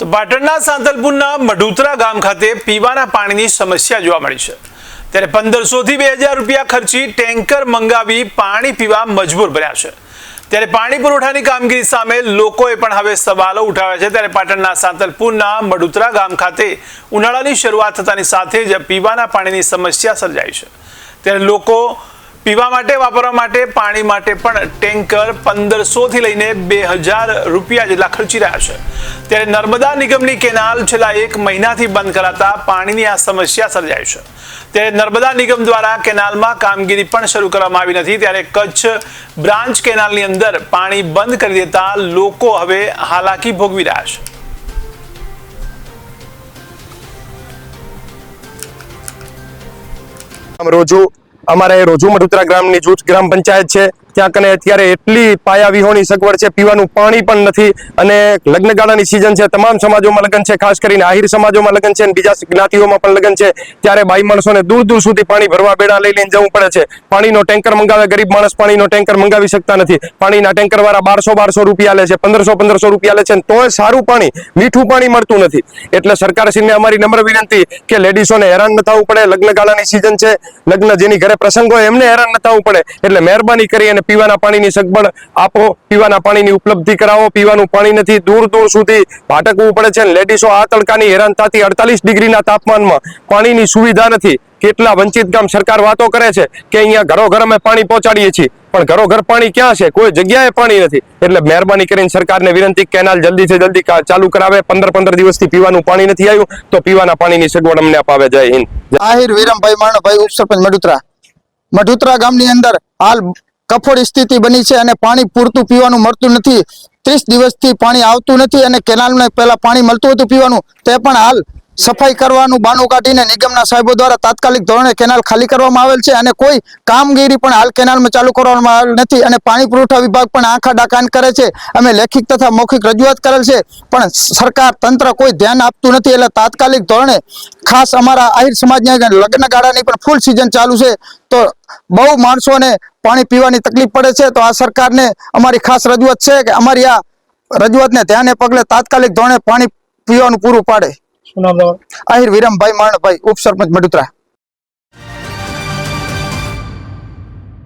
તો પાટણના સાંતલપુરના મઢુતરા ગામ ખાતે પીવાના પાણીની સમસ્યા જોવા મળી છે। ત્યારે 1500 થી 2000 રૂપિયા ખર્ચી ટેન્કર મંગાવી પાણી પીવા મજબૂર બન્યા છે। ત્યારે પાણી પુરવઠાની કામગીરી સામે લોકોએ પણ હવે સવાલો ઉઠાવ્યા છે। ત્યારે પાટણના સાંતલપુરના મઢુતરા ગામ ખાતે ઉનાળાની શરૂઆત થતાની સાથે જ પીવાના પાણીની સમસ્યા સર્જાઈ છે। ત્યારે લોકો પીવા માટે વાપરવા માટે પાણી માટે પણ ટેન્કર 1500 થી લઈને 2000 રૂપિયા જેટલા ખર્ચી રહ્યા છે। ત્યારે નર્મદા નિગમની કેનાલ છેલ્લા 1 મહિનાથી બંધ કરાતા પાણીની આ સમસ્યા સર્જાઈ છે। ત્યારે નર્મદા નિગમ દ્વારા કેનાલમાં કામગીરી પણ શરૂ કરવામાં આવી નથી। ત્યારે કચ્છ બ્રાન્ચ કેનાલની અંદર પાણી બંધ કરી દેતા લોકો હવે હાલાકી ભોગવી રહ્યા છે। અમારે રોજુ મઢુતરા ગ્રામની જૂથ ગ્રામ પંચાયત છે, ત્યાં કને અત્યારે એટલી પાયા વિહોણી સગવડ છે, પીવાનું પાણી પણ નથી અને લગ્નગાળાની સિઝન છે, તમામ સમાજોમાં લગ્ન છે, ખાસ કરીને આહિર સમાજોમાં લગ્ન છે અને બીજા જ્ઞાતિઓમાં પણ લગ્ન છે। ત્યારે બાઈ માણસોને દૂર દૂર સુધી પાણી ભરવા બેડા લઈ લઈને જવું પડે છે। પાણીનો ટેન્કર મંગાવે, ગરીબ માણસ પાણીનો ટેન્કર મંગાવી શકતા નથી। પાણીના ટેન્કર વાળા 1200 રૂપિયા લે છે, 1500 રૂપિયા લે છે, તોય સારું પાણી, મીઠું પાણી મળતું નથી। એટલે સરકારશ્રીને અમારી નમ્ર વિનંતી કે લેડીઝોને હેરાન ન થવું પડે, લગ્નગાળાની સિઝન છે, લગ્ન જેની ઘરે પ્રસંગ હોય એમને હેરાન ન થવું પડે, એટલે મહેરબાની કરી અને પીવાના પાણીની સગવડ આપો, પીવાના પાણીની ઉપલબ્ધિ કરાવો। પીવાનું પાણી નથી, દૂર દૂર સુધી ભાટકવું પડે છે। લેડીઝો આ તડકાની હેરાન થતી 48 ડિગ્રીના તાપમાનમાં પાણીની સુવિધા નથી। કેટલા વંચિત ગામ સરકાર વાતો કરે છે કે અહીંયા ઘરો ઘર અમે પાણી પહોંચાડીએ છીએ, પણ ઘરો ઘર પાણી ક્યાં છે? કોઈ જગ્યાએ પાણી નથી। એટલે મહેરબાની કરીને સરકારને વિનંતી, કેનાલ જલ્દીથી જલ્દી ચાલુ કરાવે। 15 દિવસથી પીવાનું પાણી નથી આવ્યું, તો પીવાના પાણીની સગવડ અમને અપાવે। જય હિન્દ। આહિર વિરમભાઈ માણભાઈ, ઉપસરપંચ મઢુતરા ગામની અંદર હાલ કફોડી સ્થિતિ બની છે અને પાણી પૂરતું પીવાનું મળતું નથી। 30 દિવસથી પાણી આવતું નથી અને કેનાલને પહેલા પાણી મળતું હતું પીવાનું, તે પણ હાલ સફાઈ કરવાનું બાનું કાઢીને નિગમના સાહેબો દ્વારા તાત્કાલિક ધોરણે કેનાલ ખાલી કરવામાં આવેલ છે અને કોઈ કામગીરી પણ હાલ કેનાલમાં ચાલુ કરવામાં આવેલ નથી અને પાણી પુરવઠા વિભાગ પણ આંખા ડાકાન કરે છે। અમે લેખિત તથા મૌખિક રજૂઆત કરેલ છે, પણ સરકાર તંત્ર કોઈ ધ્યાન આપતું નથી। એટલે તાત્કાલિક ધોરણે ખાસ અમારા આહિર સમાજની લગ્નગાળાની પણ ફૂલ સિઝન ચાલુ છે, તો બહુ માણસોને પાણી પીવાની તકલીફ પડે છે। તો આ સરકારને અમારી ખાસ રજૂઆત છે કે અમારી આ રજૂઆતને ધ્યાને પગલે તાત્કાલિક ધોરણે પાણી પીવાનું પૂરું પાડે। આહિર વિરમભાઈ માણભાઈ, ઉપસરપંચ મઢુતરા।